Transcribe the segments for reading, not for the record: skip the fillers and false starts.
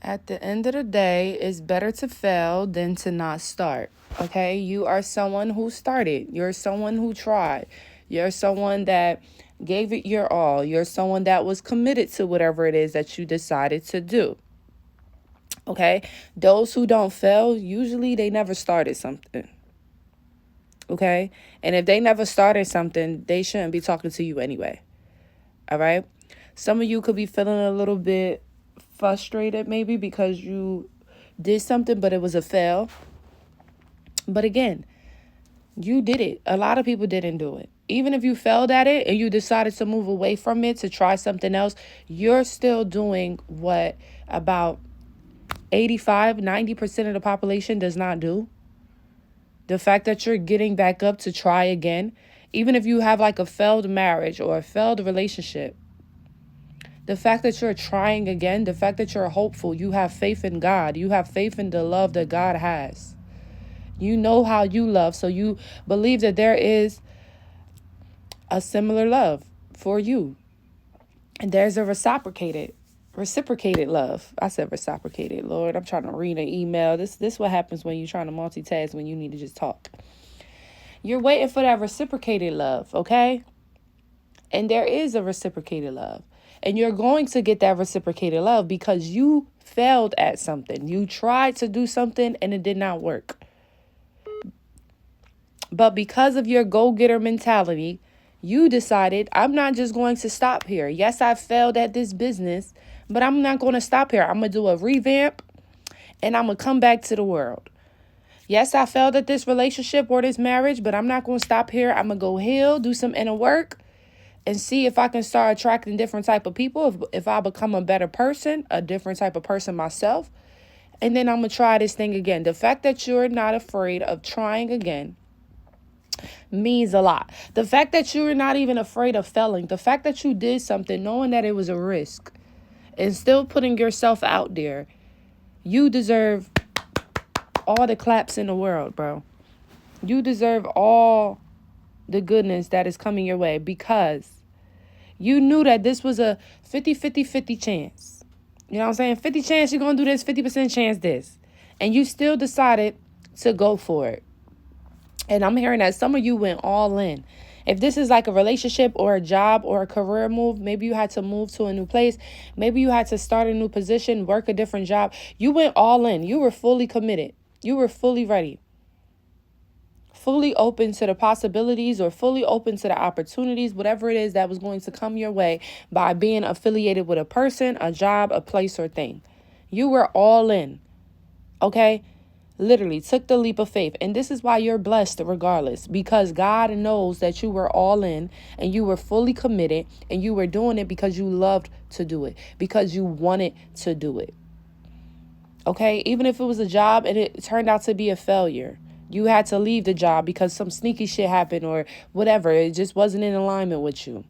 At the end of the day, it's better to fail than to not start. Okay? You are someone who started. You're someone who tried. You're someone that gave it your all. You're someone that was committed to whatever it is that you decided to do. Okay? Those who don't fail, usually they never started something. Okay? And if they never started something, they shouldn't be talking to you anyway. All right? Some of you could be feeling a little bit frustrated maybe because you did something but it was a fail. But again, you did it. A lot of people didn't do it. Even if you failed at it and you decided to move away from it to try something else, you're still doing what about 85-90% of the population does not do. The fact that you're getting back up to try again, even if you have like a failed marriage or a failed relationship, the fact that you're trying again, the fact that you're hopeful, you have faith in God, you have faith in the love that God has. You know how you love, so you believe that there is a similar love for you. And there's a reciprocated love. I said reciprocated. Lord, I'm trying to read an email. This what happens when you're trying to multitask when you need to just talk. You're waiting for that reciprocated love, okay? And there is a reciprocated love. And you're going to get that reciprocated love because you failed at something. You tried to do something and it did not work. But because of your go-getter mentality, you decided, I'm not just going to stop here. Yes, I failed at this business, but I'm not going to stop here. I'm going to do a revamp and I'm going to come back to the world. Yes, I failed at this relationship or this marriage, but I'm not going to stop here. I'm going to go heal, do some inner work, and see if I can start attracting different type of people. If I become a better person, a different type of person myself, and then I'm going to try this thing again. The fact that you're not afraid of trying again means a lot. The fact that you're not even afraid of failing, the fact that you did something knowing that it was a risk and still putting yourself out there, you deserve all the claps in the world, bro. You deserve all the goodness that is coming your way because you knew that this was a 50-50-50 chance. You know what I'm saying? 50 chance you're going to do this, 50% chance this. And you still decided to go for it. And I'm hearing that some of you went all in. If this is like a relationship or a job or a career move, maybe you had to move to a new place. Maybe you had to start a new position, work a different job. You went all in. You were fully committed. You were fully ready. Fully open to the possibilities or fully open to the opportunities, whatever it is that was going to come your way by being affiliated with a person, a job, a place or thing. You were all in. Okay? Literally took the leap of faith. And this is why you're blessed regardless, because God knows that you were all in and you were fully committed and you were doing it because you loved to do it, because you wanted to do it. Okay, even if it was a job and it turned out to be a failure, you had to leave the job because some sneaky shit happened or whatever. It just wasn't in alignment with you.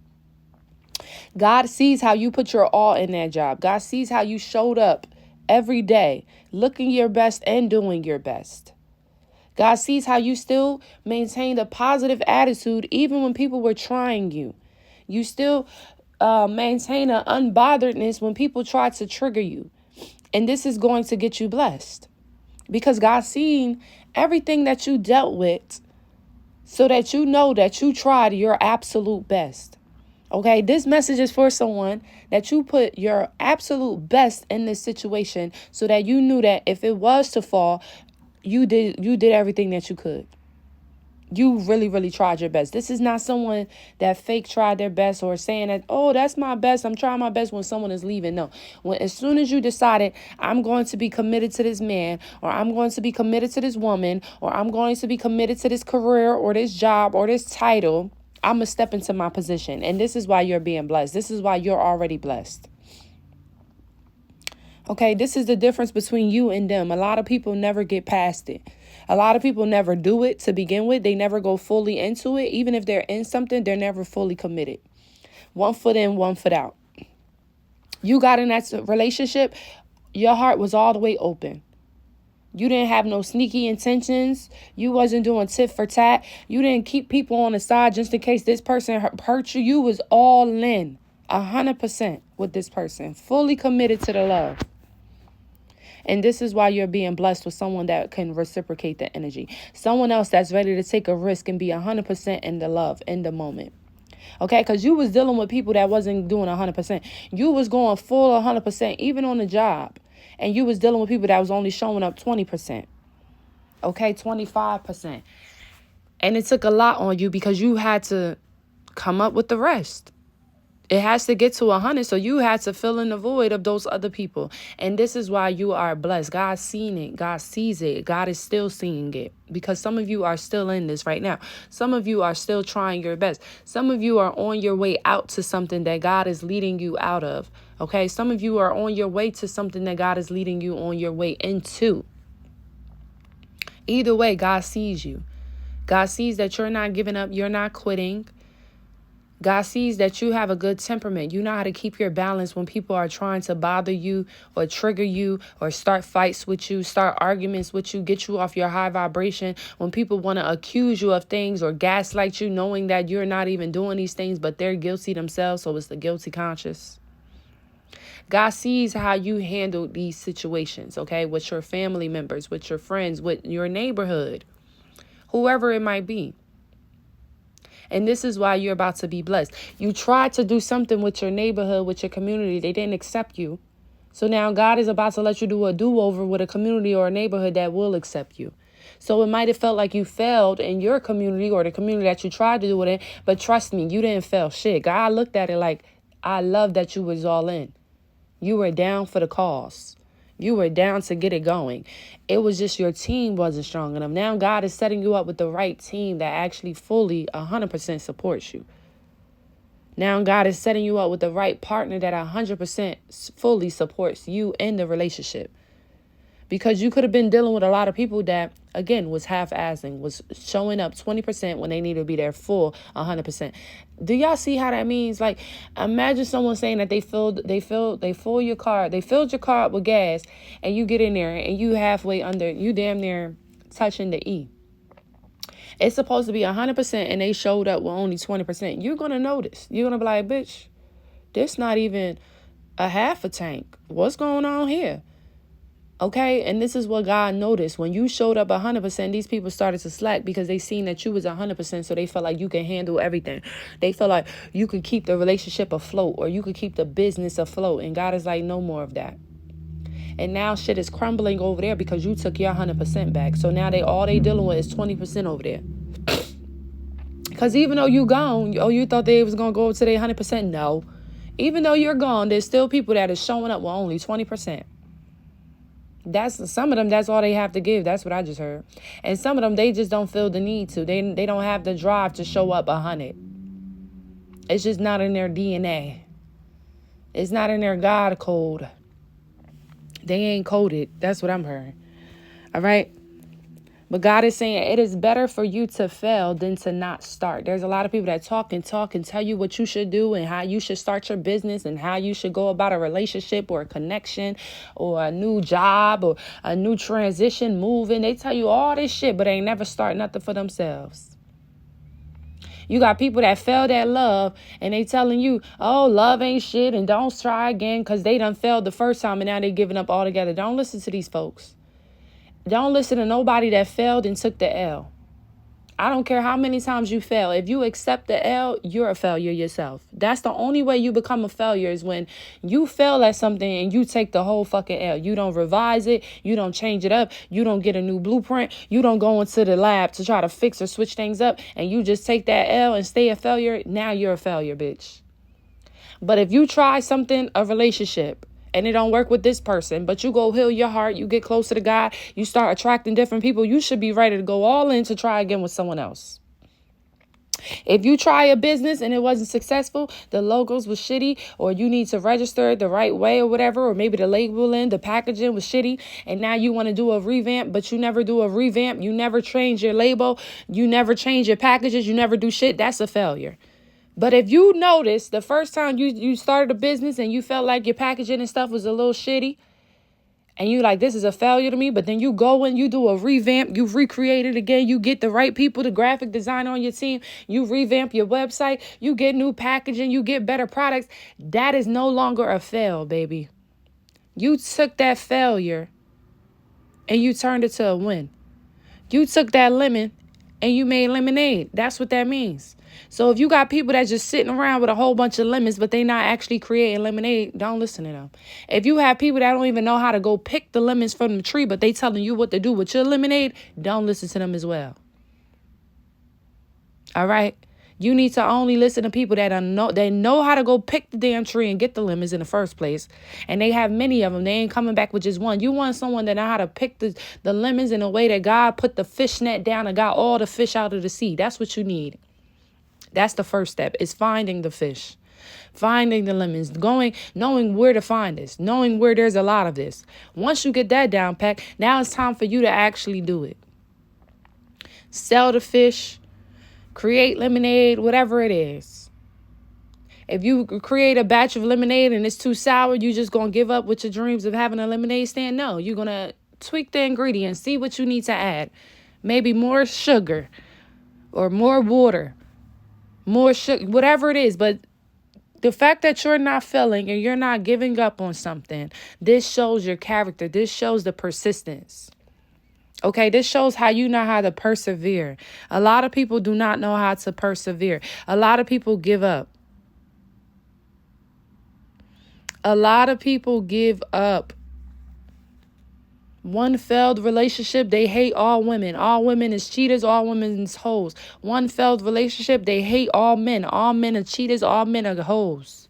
God sees how you put your all in that job. God sees how you showed up every day, looking your best and doing your best. God sees how you still maintained a positive attitude even when people were trying you. You still maintain an unbotheredness when people try to trigger you. And this is going to get you blessed because God's seen everything that you dealt with so that you know that you tried your absolute best. Okay, this message is for someone that you put your absolute best in this situation so that you knew that if it was to fall, you did everything that you could. You really, really tried your best. This is not someone that fake tried their best or saying that, oh, that's my best. I'm trying my best when someone is leaving. No, as soon as you decided I'm going to be committed to this man or I'm going to be committed to this woman or I'm going to be committed to this career or this job or this title, I'm going to step into my position. And this is why you're being blessed. This is why you're already blessed. Okay, this is the difference between you and them. A lot of people never get past it. A lot of people never do it to begin with. They never go fully into it. Even if they're in something, they're never fully committed. 1 foot in, 1 foot out. You got in that relationship, your heart was all the way open. You didn't have no sneaky intentions. You wasn't doing tit for tat. You didn't keep people on the side just in case this person hurt you. You was all in 100% with this person, fully committed to the love. And this is why you're being blessed with someone that can reciprocate the energy. Someone else that's ready to take a risk and be 100% in the love, in the moment. Okay, because you was dealing with people that wasn't doing 100%. You was going full 100%, even on the job. And you was dealing with people that was only showing up 20%. Okay, 25%. And it took a lot on you because you had to come up with the rest. It has to get to 100, so you had to fill in the void of those other people. And this is why you are blessed. God's seen it. God sees it. God is still seeing it. Because some of you are still in this right now. Some of you are still trying your best. Some of you are on your way out to something that God is leading you out of. Okay? Some of you are on your way to something that God is leading you on your way into. Either way, God sees you. God sees that you're not giving up. You're not quitting. God sees that you have a good temperament. You know how to keep your balance when people are trying to bother you or trigger you or start fights with you, start arguments with you, get you off your high vibration. When people want to accuse you of things or gaslight you, knowing that you're not even doing these things, but they're guilty themselves. So it's the guilty conscious. God sees how you handle these situations, okay, with your family members, with your friends, with your neighborhood, whoever it might be. And this is why you're about to be blessed. You tried to do something with your neighborhood, with your community. They didn't accept you. So now God is about to let you do a do-over with a community or a neighborhood that will accept you. So it might have felt like you failed in your community or the community that you tried to do it in. But trust me, you didn't fail shit. God looked at it like, I love that you was all in. You were down for the cause. You were down to get it going. It was just your team wasn't strong enough. Now God is setting you up with the right team that actually fully 100% supports you. Now God is setting you up with the right partner that 100% fully supports you in the relationship. Because you could have been dealing with a lot of people that, again, was half-assing, was showing up 20% when they need to be there full 100%. Do y'all see how that means? Like, imagine someone saying that they filled your car up with gas, and you get in there and you halfway under, you damn near touching the E. It's supposed to be 100% and they showed up with only 20%. You're going to notice. You're going to be like, bitch, this not even a half a tank. What's going on here? Okay, and this is what God noticed. When you showed up 100%, these people started to slack because they seen that you was 100%, so they felt like you can handle everything. They felt like you could keep the relationship afloat or you could keep the business afloat. And God is like, no more of that. And now shit is crumbling over there because you took your 100% back. So now all they dealing with is 20% over there. Because even though you gone, you thought they was going to go to their 100%? No. Even though you're gone, there's still people that is showing up with only 20%. Some of them, that's all they have to give. That's what I just heard. And some of them, they just don't feel the need to. They don't have the drive to show up 100. It's just not in their DNA. It's not in their God code. They ain't coded. That's what I'm hearing. All right. But God is saying it is better for you to fail than to not start. There's a lot of people that talk and tell you what you should do and how you should start your business and how you should go about a relationship or a connection or a new job or a new transition, moving. They tell you all this shit, but they ain't never start nothing for themselves. You got people that failed at love and they telling you, oh, love ain't shit and don't try again because they done failed the first time and now they giving up altogether. Don't listen to these folks. Don't listen to nobody that failed and took the L. I don't care how many times you fail. If you accept the L, you're a failure yourself. That's the only way you become a failure is when you fail at something and you take the whole fucking L. You don't revise it. You don't change it up. You don't get a new blueprint. You don't go into the lab to try to fix or switch things up. And you just take that L and stay a failure. Now you're a failure, bitch. But if you try something, a relationship, and it don't work with this person, but you go heal your heart, you get closer to God, you start attracting different people, you should be ready to go all in to try again with someone else. If you try a business and it wasn't successful, the logos was shitty, or you need to register it the right way or whatever, or maybe the labeling, the packaging was shitty, and now you want to do a revamp, but you never do a revamp, you never change your label, you never change your packages, you never do shit, that's a failure. But if you notice the first time you started a business and you felt like your packaging and stuff was a little shitty and you like, this is a failure to me, but then you go and you do a revamp, you recreate it again, you get the right people, the graphic designer on your team, you revamp your website, you get new packaging, you get better products, that is no longer a fail, baby. You took that failure and you turned it to a win. You took that lemon and you made lemonade. That's what that means. So if you got people that just sitting around with a whole bunch of lemons, but they not actually creating lemonade, don't listen to them. If you have people that don't even know how to go pick the lemons from the tree, but they telling you what to do with your lemonade, don't listen to them as well. All right? You need to only listen to people that know how to go pick the damn tree and get the lemons in the first place. And they have many of them. They ain't coming back with just one. You want someone that know how to pick the lemons in a way that God put the fish net down and got all the fish out of the sea. That's what you need. That's the first step, is finding the fish. Finding the lemons, knowing where to find this, knowing where there's a lot of this. Once you get that down pat, now it's time for you to actually do it. Sell the fish. Create lemonade, whatever it is. If you create a batch of lemonade and it's too sour, you just going to give up with your dreams of having a lemonade stand? No, you're going to tweak the ingredients, see what you need to add. Maybe more sugar or more water, more sugar, whatever it is. But the fact that you're not failing and you're not giving up on something, this shows your character. This shows the persistence. Okay, this shows how you know how to persevere. A lot of people do not know how to persevere. A lot of people give up. A lot of people give up. One failed relationship, they hate all women. All women is cheaters, all women is hoes. One failed relationship, they hate all men. All men are cheaters, all men are hoes.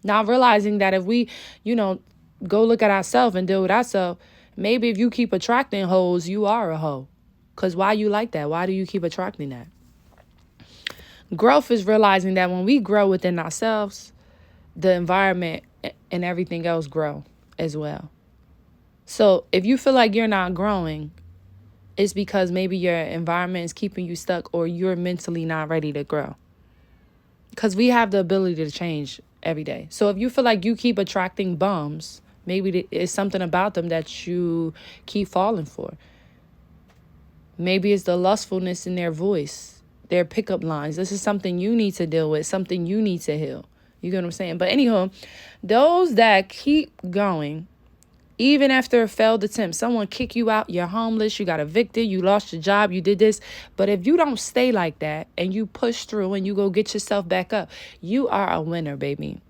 Now realizing that if we, go look at ourselves and deal with ourselves, maybe if you keep attracting hoes, you are a hoe. Because why you like that? Why do you keep attracting that? Growth is realizing that when we grow within ourselves, the environment and everything else grow as well. So if you feel like you're not growing, it's because maybe your environment is keeping you stuck or you're mentally not ready to grow. Because we have the ability to change every day. So if you feel like you keep attracting bums, maybe it's something about them that you keep falling for. Maybe it's the lustfulness in their voice, their pickup lines. This is something you need to deal with, something you need to heal. You get what I'm saying? But anyhow, those that keep going, even after a failed attempt, someone kick you out, you're homeless, you got evicted, you lost your job, you did this. But if you don't stay like that and you push through and you go get yourself back up, you are a winner, baby.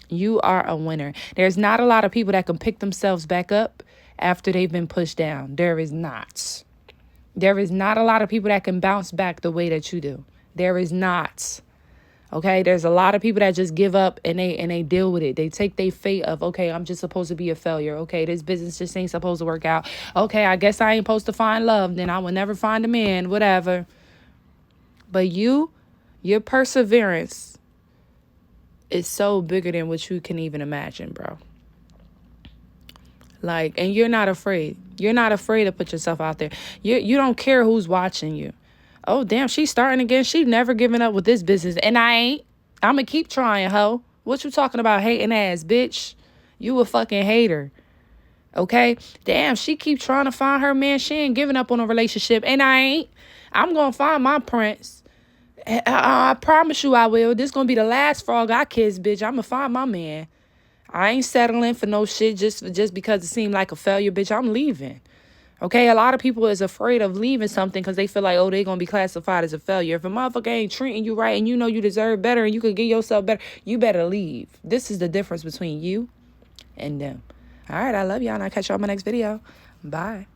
You are a winner. There's not a lot of people that can pick themselves back up after they've been pushed down. There is not. There is not a lot of people that can bounce back the way that you do. There is not. Okay, there's a lot of people that just give up and they deal with it. They take their fate of, okay, I'm just supposed to be a failure. Okay, this business just ain't supposed to work out. Okay, I guess I ain't supposed to find love. Then I will never find a man, whatever. But your perseverance is so bigger than what you can even imagine, bro. And you're not afraid. You're not afraid to put yourself out there. You don't care who's watching you. Oh, damn, she's starting again. She never giving up with this business. And I ain't. I'm going to keep trying, ho. What you talking about, hating ass, bitch? You a fucking hater. Okay? Damn, she keep trying to find her man. She ain't giving up on a relationship. And I ain't. I'm going to find my prince. I promise you I will. This going to be the last frog I kiss, bitch. I'm going to find my man. I ain't settling for no shit just because it seemed like a failure, bitch. I'm leaving. Okay, a lot of people is afraid of leaving something because they feel like, oh, they're going to be classified as a failure. If a motherfucker ain't treating you right and you know you deserve better and you could give yourself better, you better leave. This is the difference between you and them. All right, I love y'all and I'll catch y'all in my next video. Bye.